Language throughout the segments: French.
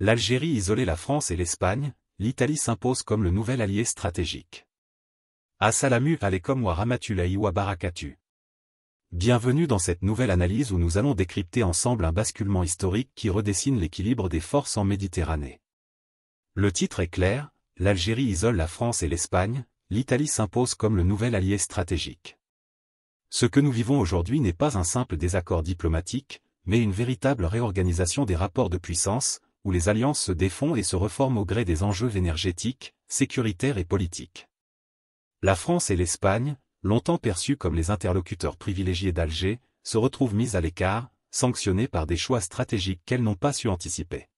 L'Algérie isolait la France et l'Espagne, l'Italie s'impose comme le nouvel allié stratégique. Assalamu alaikum wa rahmatullahi wa barakatuh. Bienvenue dans cette nouvelle analyse où nous allons décrypter ensemble un basculement historique qui redessine l'équilibre des forces en Méditerranée. Le titre est clair, l'Algérie isole la France et l'Espagne, l'Italie s'impose comme le nouvel allié stratégique. Ce que nous vivons aujourd'hui n'est pas un simple désaccord diplomatique, mais une véritable réorganisation des rapports de puissance, où les alliances se défont et se reforment au gré des enjeux énergétiques, sécuritaires et politiques. La France et l'Espagne, longtemps perçues comme les interlocuteurs privilégiés d'Alger, se retrouvent mises à l'écart, sanctionnées par des choix stratégiques qu'elles n'ont pas su anticiper.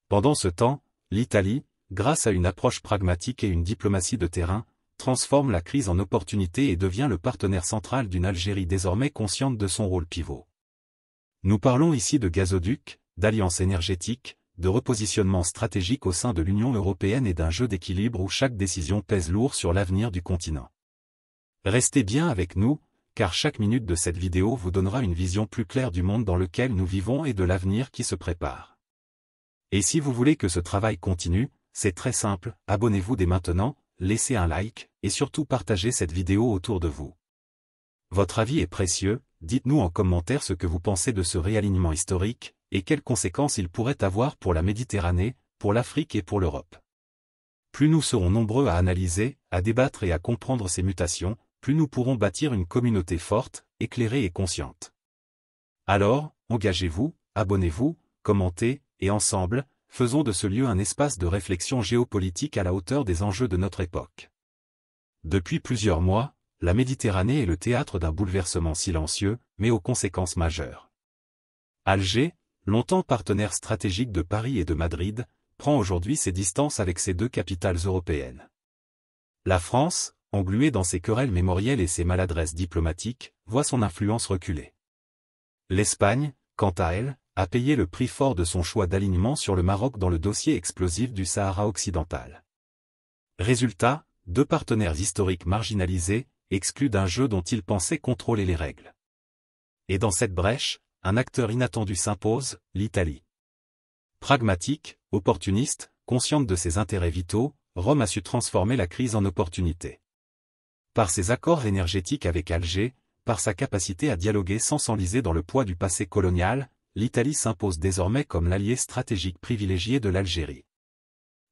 Pendant ce temps, l'Italie, grâce à une approche pragmatique et une diplomatie de terrain, transforme la crise en opportunité et devient le partenaire central d'une Algérie désormais consciente de son rôle pivot. Nous parlons ici de gazoducs, d'alliances énergétiques, de repositionnement stratégique au sein de l'Union européenne et d'un jeu d'équilibre où chaque décision pèse lourd sur l'avenir du continent. Restez bien avec nous, car chaque minute de cette vidéo vous donnera une vision plus claire du monde dans lequel nous vivons et de l'avenir qui se prépare. Et si vous voulez que ce travail continue, c'est très simple, abonnez-vous dès maintenant, laissez un like, et surtout partagez cette vidéo autour de vous. Votre avis est précieux, dites-nous en commentaire ce que vous pensez de ce réalignement historique, et quelles conséquences il pourrait avoir pour la Méditerranée, pour l'Afrique et pour l'Europe. Plus nous serons nombreux à analyser, à débattre et à comprendre ces mutations, plus nous pourrons bâtir une communauté forte, éclairée et consciente. Alors, engagez-vous, abonnez-vous, commentez, et ensemble, faisons de ce lieu un espace de réflexion géopolitique à la hauteur des enjeux de notre époque. Depuis plusieurs mois, la Méditerranée est le théâtre d'un bouleversement silencieux, mais aux conséquences majeures. Alger, longtemps partenaire stratégique de Paris et de Madrid, prend aujourd'hui ses distances avec ses deux capitales européennes. La France, engluée dans ses querelles mémorielles et ses maladresses diplomatiques, voit son influence reculer. L'Espagne, quant à elle, a payé le prix fort de son choix d'alignement sur le Maroc dans le dossier explosif du Sahara occidental. Résultat, deux partenaires historiques marginalisés, exclus d'un jeu dont ils pensaient contrôler les règles. Et dans cette brèche, un acteur inattendu s'impose, l'Italie. Pragmatique, opportuniste, consciente de ses intérêts vitaux, Rome a su transformer la crise en opportunité. Par ses accords énergétiques avec Alger, par sa capacité à dialoguer sans s'enliser dans le poids du passé colonial, l'Italie s'impose désormais comme l'allié stratégique privilégié de l'Algérie.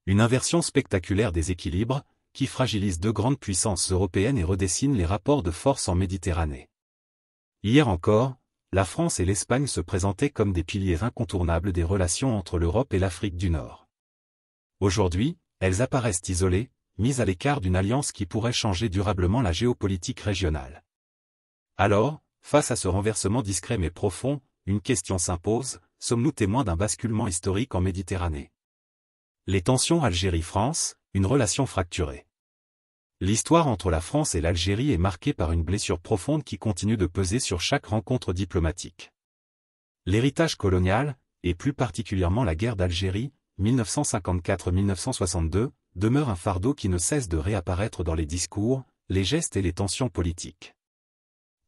Une inversion spectaculaire des équilibres, qui fragilise deux grandes puissances européennes et redessine les rapports de force en Méditerranée. Hier encore, la France et l'Espagne se présentaient comme des piliers incontournables des relations entre l'Europe et l'Afrique du Nord. Aujourd'hui, elles apparaissent isolées, mises à l'écart d'une alliance qui pourrait changer durablement la géopolitique régionale. Alors, face à ce renversement discret mais profond, une question s'impose, sommes-nous témoins d'un basculement historique en Méditerranée? Les tensions Algérie-France, une relation fracturée. L'histoire entre la France et l'Algérie est marquée par une blessure profonde qui continue de peser sur chaque rencontre diplomatique. L'héritage colonial, et plus particulièrement la guerre d'Algérie, 1954-1962, demeure un fardeau qui ne cesse de réapparaître dans les discours, les gestes et les tensions politiques.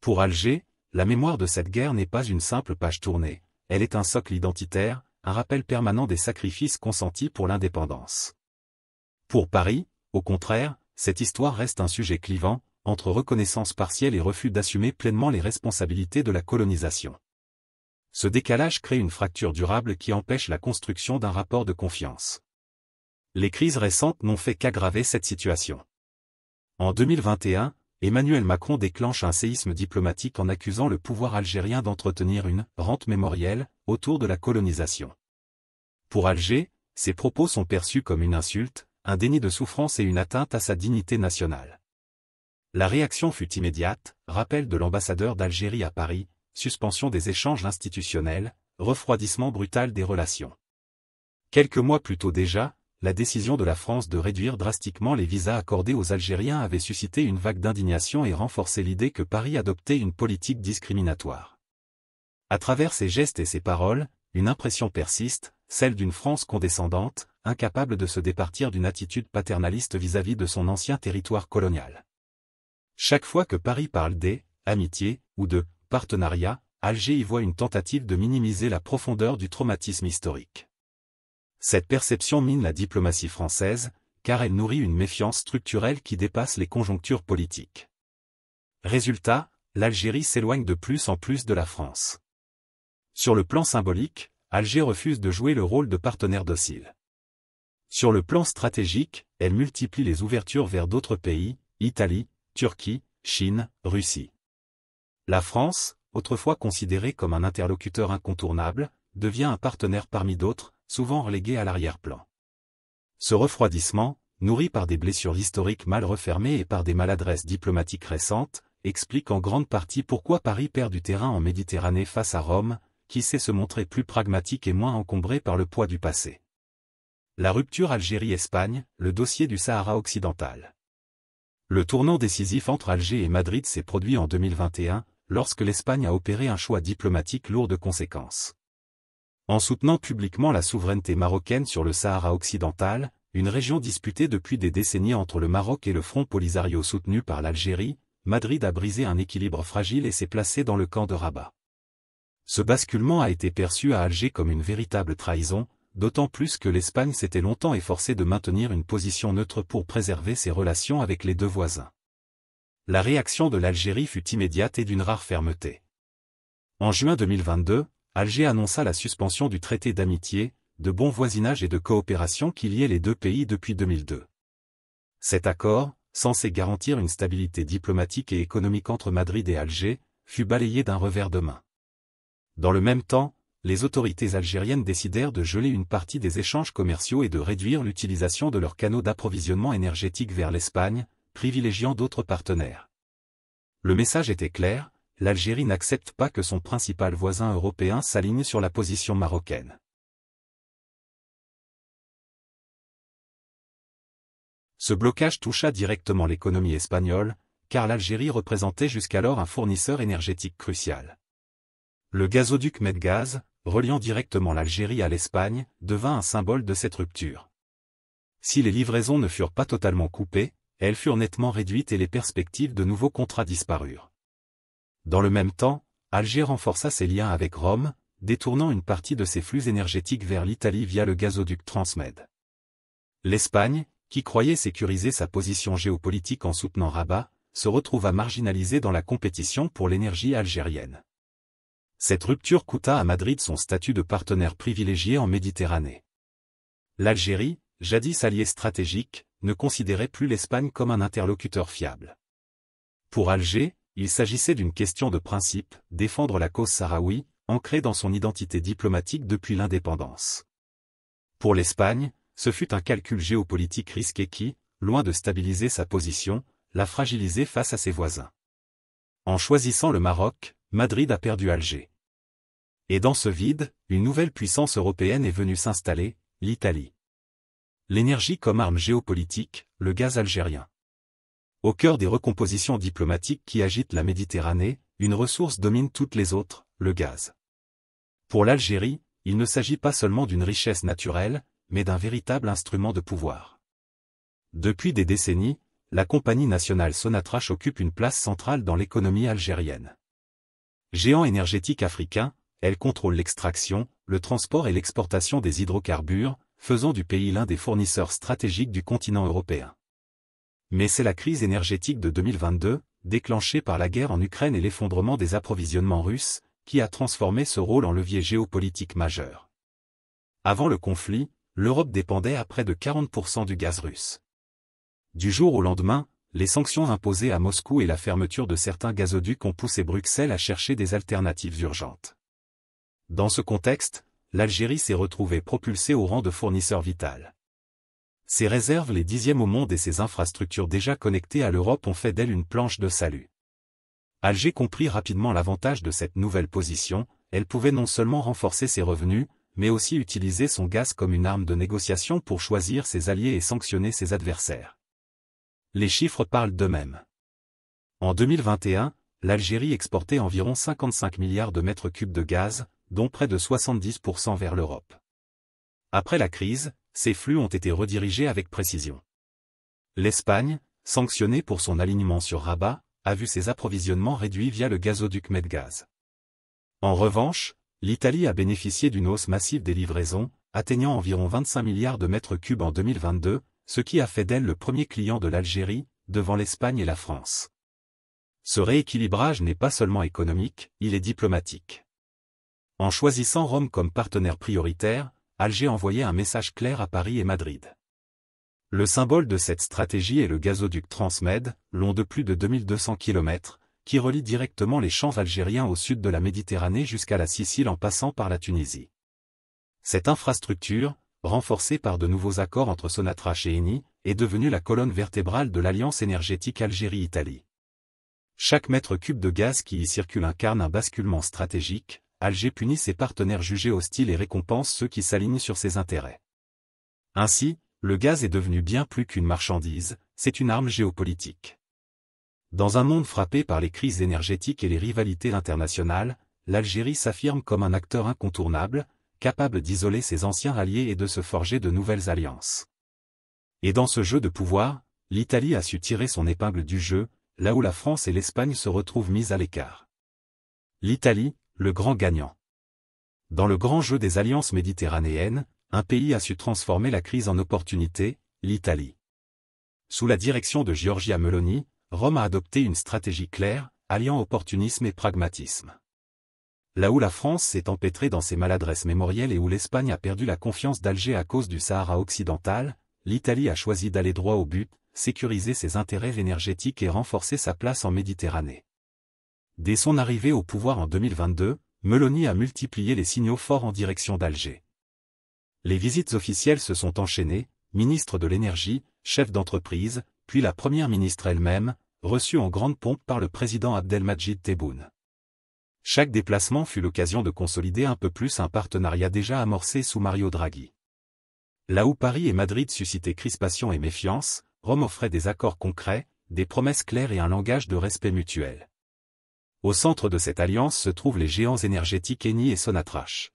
Pour Alger, la mémoire de cette guerre n'est pas une simple page tournée, elle est un socle identitaire, un rappel permanent des sacrifices consentis pour l'indépendance. Pour Paris, au contraire, cette histoire reste un sujet clivant, entre reconnaissance partielle et refus d'assumer pleinement les responsabilités de la colonisation. Ce décalage crée une fracture durable qui empêche la construction d'un rapport de confiance. Les crises récentes n'ont fait qu'aggraver cette situation. En 2021, Emmanuel Macron déclenche un séisme diplomatique en accusant le pouvoir algérien d'entretenir une « rente mémorielle » autour de la colonisation. Pour Alger, ces propos sont perçus comme une insulte, un déni de souffrance et une atteinte à sa dignité nationale. La réaction fut immédiate, rappel de l'ambassadeur d'Algérie à Paris, suspension des échanges institutionnels, refroidissement brutal des relations. Quelques mois plus tôt déjà, la décision de la France de réduire drastiquement les visas accordés aux Algériens avait suscité une vague d'indignation et renforcé l'idée que Paris adoptait une politique discriminatoire. À travers ses gestes et ses paroles, une impression persiste, celle d'une France condescendante, incapable de se départir d'une attitude paternaliste vis-à-vis de son ancien territoire colonial. Chaque fois que Paris parle des « amitiés » ou de « partenariats », Alger y voit une tentative de minimiser la profondeur du traumatisme historique. Cette perception mine la diplomatie française, car elle nourrit une méfiance structurelle qui dépasse les conjonctures politiques. Résultat, l'Algérie s'éloigne de plus en plus de la France. Sur le plan symbolique, Alger refuse de jouer le rôle de partenaire docile. Sur le plan stratégique, elle multiplie les ouvertures vers d'autres pays, Italie, Turquie, Chine, Russie. La France, autrefois considérée comme un interlocuteur incontournable, devient un partenaire parmi d'autres, souvent relégué à l'arrière-plan. Ce refroidissement, nourri par des blessures historiques mal refermées et par des maladresses diplomatiques récentes, explique en grande partie pourquoi Paris perd du terrain en Méditerranée face à Rome, qui sait se montrer plus pragmatique et moins encombré par le poids du passé. La rupture Algérie-Espagne, le dossier du Sahara occidental. Le tournant décisif entre Alger et Madrid s'est produit en 2021, lorsque l'Espagne a opéré un choix diplomatique lourd de conséquences. En soutenant publiquement la souveraineté marocaine sur le Sahara occidental, une région disputée depuis des décennies entre le Maroc et le Front Polisario soutenu par l'Algérie, Madrid a brisé un équilibre fragile et s'est placé dans le camp de Rabat. Ce basculement a été perçu à Alger comme une véritable trahison, d'autant plus que l'Espagne s'était longtemps efforcée de maintenir une position neutre pour préserver ses relations avec les deux voisins. La réaction de l'Algérie fut immédiate et d'une rare fermeté. En juin 2022, Alger annonça la suspension du traité d'amitié, de bon voisinage et de coopération qui liait les deux pays depuis 2002. Cet accord, censé garantir une stabilité diplomatique et économique entre Madrid et Alger, fut balayé d'un revers de main. Dans le même temps, les autorités algériennes décidèrent de geler une partie des échanges commerciaux et de réduire l'utilisation de leurs canaux d'approvisionnement énergétique vers l'Espagne, privilégiant d'autres partenaires. Le message était clair, l'Algérie n'accepte pas que son principal voisin européen s'aligne sur la position marocaine. Ce blocage toucha directement l'économie espagnole, car l'Algérie représentait jusqu'alors un fournisseur énergétique crucial. Le gazoduc Medgaz, reliant directement l'Algérie à l'Espagne, devint un symbole de cette rupture. Si les livraisons ne furent pas totalement coupées, elles furent nettement réduites et les perspectives de nouveaux contrats disparurent. Dans le même temps, Alger renforça ses liens avec Rome, détournant une partie de ses flux énergétiques vers l'Italie via le gazoduc Transmed. L'Espagne, qui croyait sécuriser sa position géopolitique en soutenant Rabat, se retrouva marginalisée dans la compétition pour l'énergie algérienne. Cette rupture coûta à Madrid son statut de partenaire privilégié en Méditerranée. L'Algérie, jadis allié stratégique, ne considérait plus l'Espagne comme un interlocuteur fiable. Pour Alger, il s'agissait d'une question de principe, défendre la cause sahraoui, ancrée dans son identité diplomatique depuis l'indépendance. Pour l'Espagne, ce fut un calcul géopolitique risqué qui, loin de stabiliser sa position, l'a fragilisée face à ses voisins. En choisissant le Maroc, Madrid a perdu Alger. Et dans ce vide, une nouvelle puissance européenne est venue s'installer, l'Italie. L'énergie comme arme géopolitique, le gaz algérien. Au cœur des recompositions diplomatiques qui agitent la Méditerranée, une ressource domine toutes les autres, le gaz. Pour l'Algérie, il ne s'agit pas seulement d'une richesse naturelle, mais d'un véritable instrument de pouvoir. Depuis des décennies, la compagnie nationale Sonatrach occupe une place centrale dans l'économie algérienne. Géant énergétique africain, elle contrôle l'extraction, le transport et l'exportation des hydrocarbures, faisant du pays l'un des fournisseurs stratégiques du continent européen. Mais c'est la crise énergétique de 2022, déclenchée par la guerre en Ukraine et l'effondrement des approvisionnements russes, qui a transformé ce rôle en levier géopolitique majeur. Avant le conflit, l'Europe dépendait à près de 40% du gaz russe. Du jour au lendemain, les sanctions imposées à Moscou et la fermeture de certains gazoducs ont poussé Bruxelles à chercher des alternatives urgentes. Dans ce contexte, l'Algérie s'est retrouvée propulsée au rang de fournisseur vital. Ses réserves les 10e au monde et ses infrastructures déjà connectées à l'Europe ont fait d'elle une planche de salut. Alger comprit rapidement l'avantage de cette nouvelle position, elle pouvait non seulement renforcer ses revenus, mais aussi utiliser son gaz comme une arme de négociation pour choisir ses alliés et sanctionner ses adversaires. Les chiffres parlent d'eux-mêmes. En 2021, l'Algérie exportait environ 55 milliards de mètres cubes de gaz, dont près de 70% vers l'Europe. Après la crise, ces flux ont été redirigés avec précision. L'Espagne, sanctionnée pour son alignement sur Rabat, a vu ses approvisionnements réduits via le gazoduc Medgaz. En revanche, l'Italie a bénéficié d'une hausse massive des livraisons, atteignant environ 25 milliards de mètres cubes en 2022, ce qui a fait d'elle le premier client de l'Algérie, devant l'Espagne et la France. Ce rééquilibrage n'est pas seulement économique, il est diplomatique. En choisissant Rome comme partenaire prioritaire, Alger envoyait un message clair à Paris et Madrid. Le symbole de cette stratégie est le gazoduc Transmed, long de plus de 2200 km, qui relie directement les champs algériens au sud de la Méditerranée jusqu'à la Sicile en passant par la Tunisie. Cette infrastructure, renforcée par de nouveaux accords entre Sonatrach et Eni, est devenue la colonne vertébrale de l'alliance énergétique Algérie-Italie. Chaque mètre cube de gaz qui y circule incarne un basculement stratégique. Alger punit ses partenaires jugés hostiles et récompense ceux qui s'alignent sur ses intérêts. Ainsi, le gaz est devenu bien plus qu'une marchandise, c'est une arme géopolitique. Dans un monde frappé par les crises énergétiques et les rivalités internationales, l'Algérie s'affirme comme un acteur incontournable, capable d'isoler ses anciens alliés et de se forger de nouvelles alliances. Et dans ce jeu de pouvoir, l'Italie a su tirer son épingle du jeu, là où la France et l'Espagne se retrouvent mises à l'écart. L'Italie, le grand gagnant. Dans le grand jeu des alliances méditerranéennes, un pays a su transformer la crise en opportunité, l'Italie. Sous la direction de Giorgia Meloni, Rome a adopté une stratégie claire, alliant opportunisme et pragmatisme. Là où la France s'est empêtrée dans ses maladresses mémorielles et où l'Espagne a perdu la confiance d'Alger à cause du Sahara occidental, l'Italie a choisi d'aller droit au but, sécuriser ses intérêts énergétiques et renforcer sa place en Méditerranée. Dès son arrivée au pouvoir en 2022, Meloni a multiplié les signaux forts en direction d'Alger. Les visites officielles se sont enchaînées, ministre de l'énergie, chef d'entreprise, puis la première ministre elle-même, reçue en grande pompe par le président Abdelmadjid Tebboune. Chaque déplacement fut l'occasion de consolider un peu plus un partenariat déjà amorcé sous Mario Draghi. Là où Paris et Madrid suscitaient crispation et méfiance, Rome offrait des accords concrets, des promesses claires et un langage de respect mutuel. Au centre de cette alliance se trouvent les géants énergétiques Eni et Sonatrach.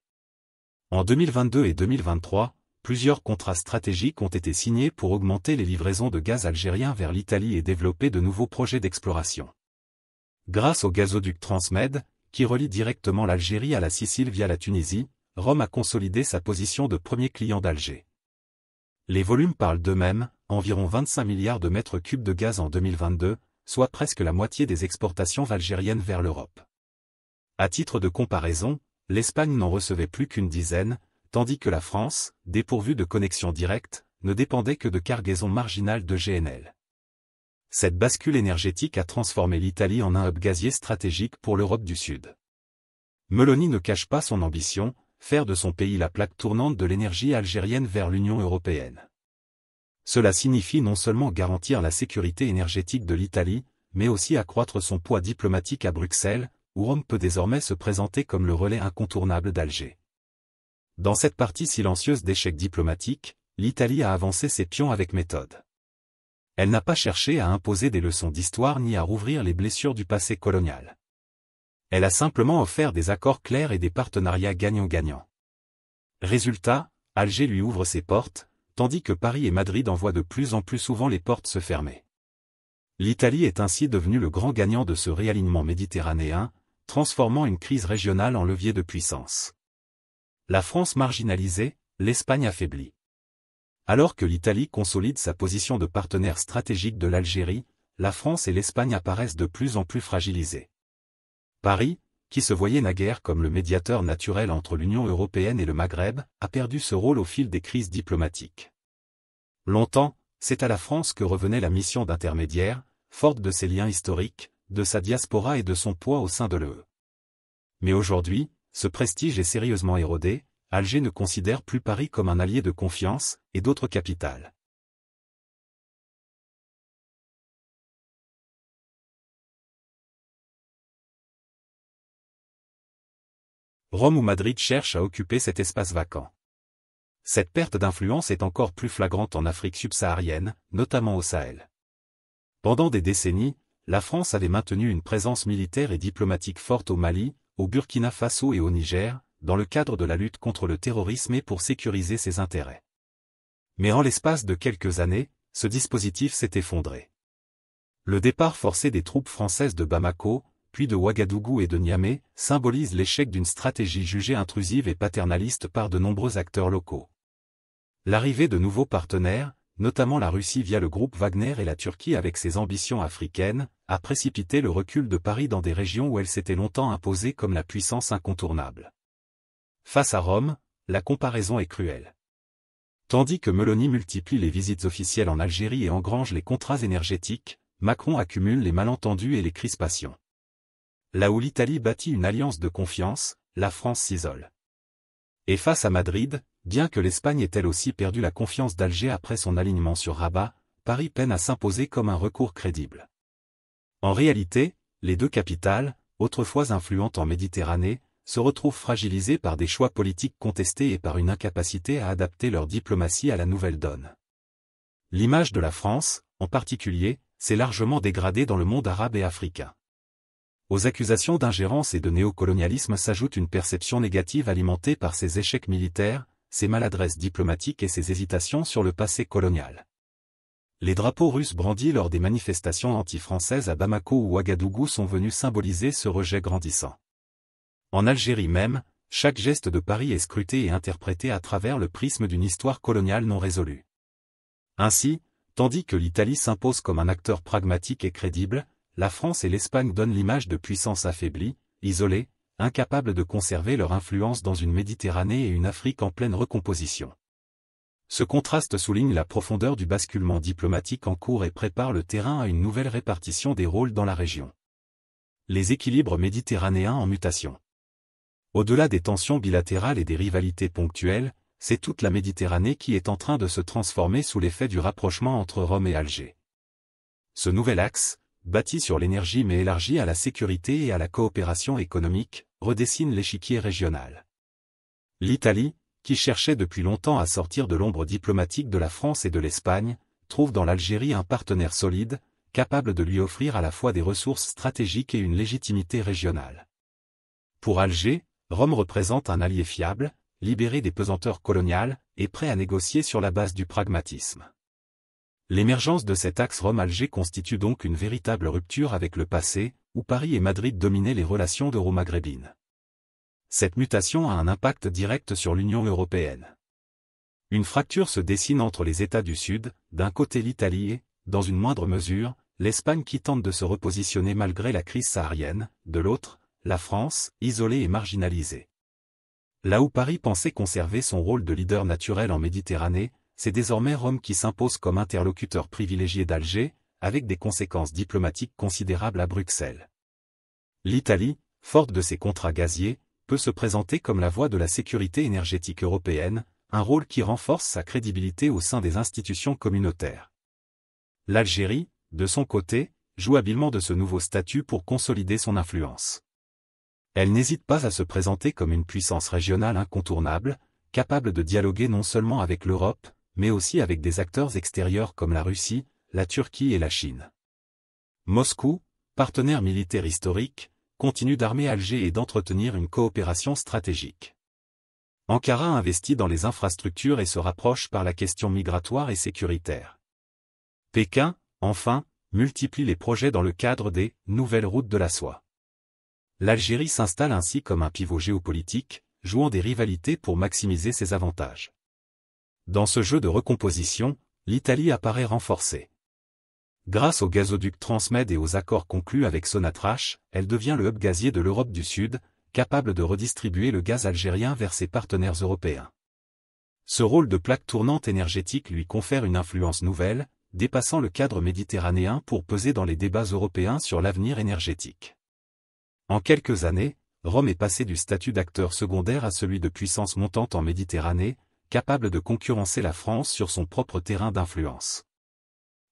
En 2022 et 2023, plusieurs contrats stratégiques ont été signés pour augmenter les livraisons de gaz algérien vers l'Italie et développer de nouveaux projets d'exploration. Grâce au gazoduc Transmed, qui relie directement l'Algérie à la Sicile via la Tunisie, Rome a consolidé sa position de premier client d'Alger. Les volumes parlent d'eux-mêmes, environ 25 milliards de mètres cubes de gaz en 2022, soit presque la moitié des exportations algériennes vers l'Europe. À titre de comparaison, l'Espagne n'en recevait plus qu'une dizaine, tandis que la France, dépourvue de connexion directe, ne dépendait que de cargaisons marginales de GNL. Cette bascule énergétique a transformé l'Italie en un hub gazier stratégique pour l'Europe du Sud. Meloni ne cache pas son ambition, faire de son pays la plaque tournante de l'énergie algérienne vers l'Union européenne. Cela signifie non seulement garantir la sécurité énergétique de l'Italie, mais aussi accroître son poids diplomatique à Bruxelles, où Rome peut désormais se présenter comme le relais incontournable d'Alger. Dans cette partie silencieuse d'échecs diplomatiques, l'Italie a avancé ses pions avec méthode. Elle n'a pas cherché à imposer des leçons d'histoire ni à rouvrir les blessures du passé colonial. Elle a simplement offert des accords clairs et des partenariats gagnant-gagnant. Résultat, Alger lui ouvre ses portes, tandis que Paris et Madrid en voient de plus en plus souvent les portes se fermer. L'Italie est ainsi devenue le grand gagnant de ce réalignement méditerranéen, transformant une crise régionale en levier de puissance. La France marginalisée, l'Espagne affaiblie. Alors que l'Italie consolide sa position de partenaire stratégique de l'Algérie, la France et l'Espagne apparaissent de plus en plus fragilisées. Paris, qui se voyait naguère comme le médiateur naturel entre l'Union européenne et le Maghreb, a perdu ce rôle au fil des crises diplomatiques. Longtemps, c'est à la France que revenait la mission d'intermédiaire, forte de ses liens historiques, de sa diaspora et de son poids au sein de l'UE. Mais aujourd'hui, ce prestige est sérieusement érodé, Alger ne considère plus Paris comme un allié de confiance, et d'autres capitales. Rome ou Madrid cherchent à occuper cet espace vacant. Cette perte d'influence est encore plus flagrante en Afrique subsaharienne, notamment au Sahel. Pendant des décennies, la France avait maintenu une présence militaire et diplomatique forte au Mali, au Burkina Faso et au Niger, dans le cadre de la lutte contre le terrorisme et pour sécuriser ses intérêts. Mais en l'espace de quelques années, ce dispositif s'est effondré. Le départ forcé des troupes françaises de Bamako, puis de Ouagadougou et de Niamey, symbolise l'échec d'une stratégie jugée intrusive et paternaliste par de nombreux acteurs locaux. L'arrivée de nouveaux partenaires, notamment la Russie via le groupe Wagner et la Turquie avec ses ambitions africaines, a précipité le recul de Paris dans des régions où elle s'était longtemps imposée comme la puissance incontournable. Face à Rome, la comparaison est cruelle. Tandis que Meloni multiplie les visites officielles en Algérie et engrange les contrats énergétiques, Macron accumule les malentendus et les crispations. Là où l'Italie bâtit une alliance de confiance, la France s'isole. Et face à Madrid, bien que l'Espagne ait elle aussi perdu la confiance d'Alger après son alignement sur Rabat, Paris peine à s'imposer comme un recours crédible. En réalité, les deux capitales, autrefois influentes en Méditerranée, se retrouvent fragilisées par des choix politiques contestés et par une incapacité à adapter leur diplomatie à la nouvelle donne. L'image de la France, en particulier, s'est largement dégradée dans le monde arabe et africain. Aux accusations d'ingérence et de néocolonialisme s'ajoute une perception négative alimentée par ses échecs militaires, ses maladresses diplomatiques et ses hésitations sur le passé colonial. Les drapeaux russes brandis lors des manifestations anti-françaises à Bamako ou Ouagadougou sont venus symboliser ce rejet grandissant. En Algérie même, chaque geste de Paris est scruté et interprété à travers le prisme d'une histoire coloniale non résolue. Ainsi, tandis que l'Italie s'impose comme un acteur pragmatique et crédible, la France et l'Espagne donnent l'image de puissances affaiblies, isolées, incapables de conserver leur influence dans une Méditerranée et une Afrique en pleine recomposition. Ce contraste souligne la profondeur du basculement diplomatique en cours et prépare le terrain à une nouvelle répartition des rôles dans la région. Les équilibres méditerranéens en mutation. Au-delà des tensions bilatérales et des rivalités ponctuelles, c'est toute la Méditerranée qui est en train de se transformer sous l'effet du rapprochement entre Rome et Alger. Ce nouvel axe, bâti sur l'énergie mais élargi à la sécurité et à la coopération économique, redessine l'échiquier régional. L'Italie, qui cherchait depuis longtemps à sortir de l'ombre diplomatique de la France et de l'Espagne, trouve dans l'Algérie un partenaire solide, capable de lui offrir à la fois des ressources stratégiques et une légitimité régionale. Pour Alger, Rome représente un allié fiable, libéré des pesanteurs coloniales, et prêt à négocier sur la base du pragmatisme. L'émergence de cet axe Rome-Alger constitue donc une véritable rupture avec le passé, où Paris et Madrid dominaient les relations euro-maghrébines. Cette mutation a un impact direct sur l'Union européenne. Une fracture se dessine entre les États du Sud, d'un côté l'Italie et, dans une moindre mesure, l'Espagne qui tente de se repositionner malgré la crise saharienne, de l'autre, la France, isolée et marginalisée. Là où Paris pensait conserver son rôle de leader naturel en Méditerranée, c'est désormais Rome qui s'impose comme interlocuteur privilégié d'Alger, avec des conséquences diplomatiques considérables à Bruxelles. L'Italie, forte de ses contrats gaziers, peut se présenter comme la voie de la sécurité énergétique européenne, un rôle qui renforce sa crédibilité au sein des institutions communautaires. L'Algérie, de son côté, joue habilement de ce nouveau statut pour consolider son influence. Elle n'hésite pas à se présenter comme une puissance régionale incontournable, capable de dialoguer non seulement avec l'Europe, mais aussi avec des acteurs extérieurs comme la Russie, la Turquie et la Chine. Moscou, partenaire militaire historique, continue d'armer Alger et d'entretenir une coopération stratégique. Ankara investit dans les infrastructures et se rapproche par la question migratoire et sécuritaire. Pékin, enfin, multiplie les projets dans le cadre des « nouvelles routes de la soie ». L'Algérie s'installe ainsi comme un pivot géopolitique, jouant des rivalités pour maximiser ses avantages. Dans ce jeu de recomposition, l'Italie apparaît renforcée. Grâce aux gazoducs Transmed et aux accords conclus avec Sonatrach, elle devient le hub gazier de l'Europe du Sud, capable de redistribuer le gaz algérien vers ses partenaires européens. Ce rôle de plaque tournante énergétique lui confère une influence nouvelle, dépassant le cadre méditerranéen pour peser dans les débats européens sur l'avenir énergétique. En quelques années, Rome est passé du statut d'acteur secondaire à celui de puissance montante en Méditerranée, capable de concurrencer la France sur son propre terrain d'influence.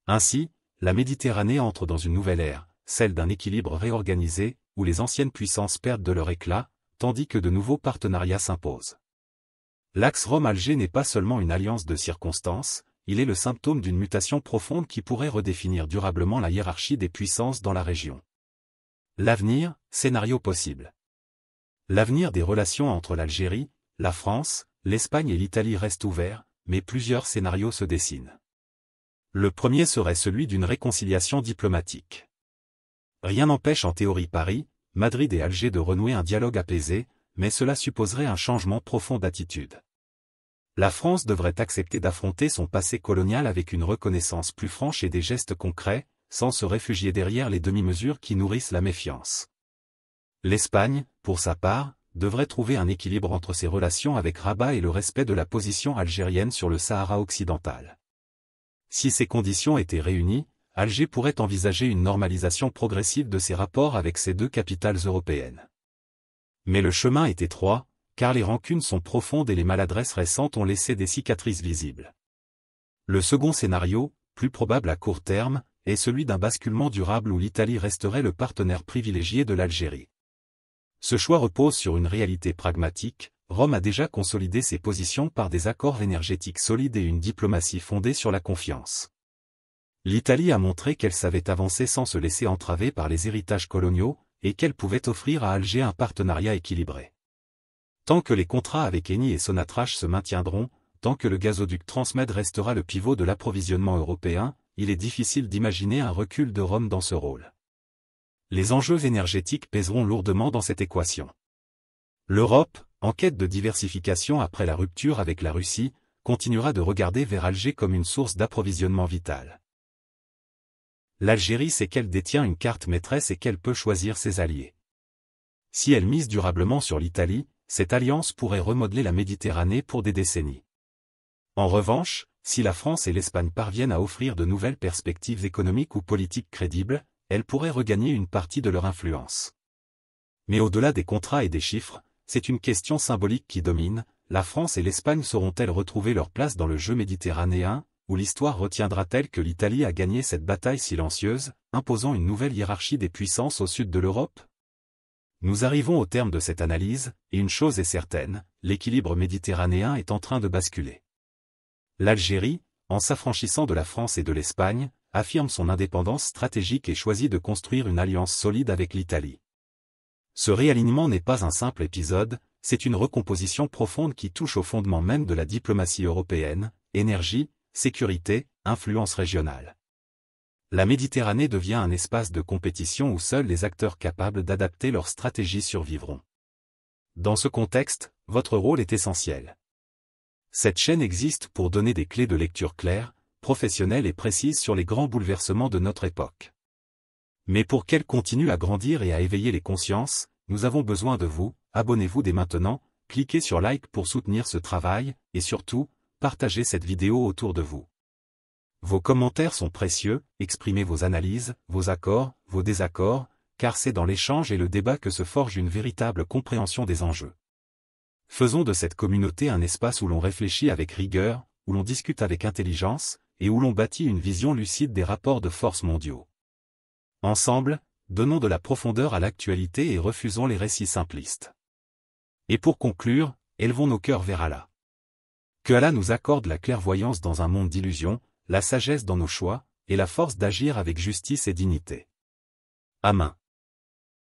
Ainsi, la Méditerranée entre dans une nouvelle ère, celle d'un équilibre réorganisé, où les anciennes puissances perdent de leur éclat, tandis que de nouveaux partenariats s'imposent. L'axe Rome-Alger n'est pas seulement une alliance de circonstances, il est le symptôme d'une mutation profonde qui pourrait redéfinir durablement la hiérarchie des puissances dans la région. L'avenir, scénario possible. L'avenir des relations entre l'Algérie, la France, l'Espagne et l'Italie reste ouvert, mais plusieurs scénarios se dessinent. Le premier serait celui d'une réconciliation diplomatique. Rien n'empêche en théorie Paris, Madrid et Alger de renouer un dialogue apaisé, mais cela supposerait un changement profond d'attitude. La France devrait accepter d'affronter son passé colonial avec une reconnaissance plus franche et des gestes concrets, sans se réfugier derrière les demi-mesures qui nourrissent la méfiance. L'Espagne, pour sa part, devrait trouver un équilibre entre ses relations avec Rabat et le respect de la position algérienne sur le Sahara occidental. Si ces conditions étaient réunies, Alger pourrait envisager une normalisation progressive de ses rapports avec ces deux capitales européennes. Mais le chemin est étroit, car les rancunes sont profondes et les maladresses récentes ont laissé des cicatrices visibles. Le second scénario, plus probable à court terme, est celui d'un basculement durable où l'Italie resterait le partenaire privilégié de l'Algérie. Ce choix repose sur une réalité pragmatique. Rome a déjà consolidé ses positions par des accords énergétiques solides et une diplomatie fondée sur la confiance. L'Italie a montré qu'elle savait avancer sans se laisser entraver par les héritages coloniaux, et qu'elle pouvait offrir à Alger un partenariat équilibré. Tant que les contrats avec Eni et Sonatrach se maintiendront, tant que le gazoduc Transmed restera le pivot de l'approvisionnement européen, il est difficile d'imaginer un recul de Rome dans ce rôle. Les enjeux énergétiques pèseront lourdement dans cette équation. L'Europe, en quête de diversification après la rupture avec la Russie, continuera de regarder vers Alger comme une source d'approvisionnement vitale. L'Algérie sait qu'elle détient une carte maîtresse et qu'elle peut choisir ses alliés. Si elle mise durablement sur l'Italie, cette alliance pourrait remodeler la Méditerranée pour des décennies. En revanche, si la France et l'Espagne parviennent à offrir de nouvelles perspectives économiques ou politiques crédibles, elles pourraient regagner une partie de leur influence. Mais au-delà des contrats et des chiffres, c'est une question symbolique qui domine. La France et l'Espagne sauront-elles retrouver leur place dans le jeu méditerranéen, ou l'histoire retiendra-t-elle que l'Italie a gagné cette bataille silencieuse, imposant une nouvelle hiérarchie des puissances au sud de l'Europe? Nous arrivons au terme de cette analyse, et une chose est certaine, l'équilibre méditerranéen est en train de basculer. L'Algérie, en s'affranchissant de la France et de l'Espagne, affirme son indépendance stratégique et choisit de construire une alliance solide avec l'Italie. Ce réalignement n'est pas un simple épisode, c'est une recomposition profonde qui touche au fondement même de la diplomatie européenne, énergie, sécurité, influence régionale. La Méditerranée devient un espace de compétition où seuls les acteurs capables d'adapter leur stratégie survivront. Dans ce contexte, votre rôle est essentiel. Cette chaîne existe pour donner des clés de lecture claires, professionnelles et précises sur les grands bouleversements de notre époque. Mais pour qu'elle continue à grandir et à éveiller les consciences, nous avons besoin de vous. Abonnez-vous dès maintenant, cliquez sur like pour soutenir ce travail, et surtout, partagez cette vidéo autour de vous. Vos commentaires sont précieux, exprimez vos analyses, vos accords, vos désaccords, car c'est dans l'échange et le débat que se forge une véritable compréhension des enjeux. Faisons de cette communauté un espace où l'on réfléchit avec rigueur, où l'on discute avec intelligence, et où l'on bâtit une vision lucide des rapports de force mondiaux. Ensemble, donnons de la profondeur à l'actualité et refusons les récits simplistes. Et pour conclure, élevons nos cœurs vers Allah. Que Allah nous accorde la clairvoyance dans un monde d'illusions, la sagesse dans nos choix, et la force d'agir avec justice et dignité. Amen.